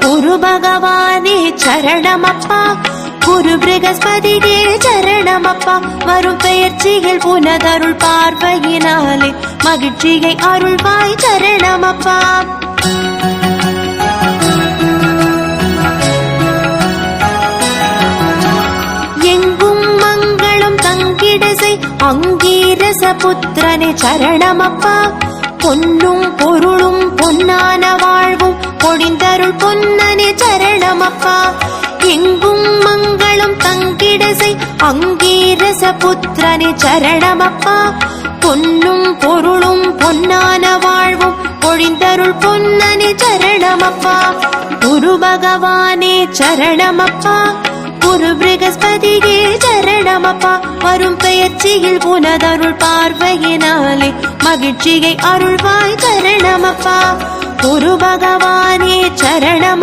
குரு பகவானே சரணமப்பா, குரு பிரகஸ்பதியே சரணமப்பா. வரும் பெயர்ச்சியில் புனதருள் பார்வையினாலே மகிழ்ச்சியை அருள்வாய் சரணமப்பா. எங்கும் மங்களம் தங்கிடசை அங்கீரச புத்திரனே சரணமப்பா. பொன்னும் பொருளும் பொன்னான வாழ்வும் பொழிந்தருள் பொன்னனே சரணமப்பா. எங்கும் மங்களம் தங்கிடசை அங்கீரச புத்திரனே சரணமப்பா. பொன்னும் பொருளும் பொன்னான வாழ்வும் பொழிந்தருள் பொன்னனே சரணமப்பா. குரு பகவானே சரணமப்பா, குரு பிரகஸ்பதியே சரணமப்பா. வரும் பெயர்ச்சியில் புனதருள் பார்வையினாலே மகிழ்ச்சியை அருள்வாய் சரணமப்பா. குரு பகவானே சரணமப்பா.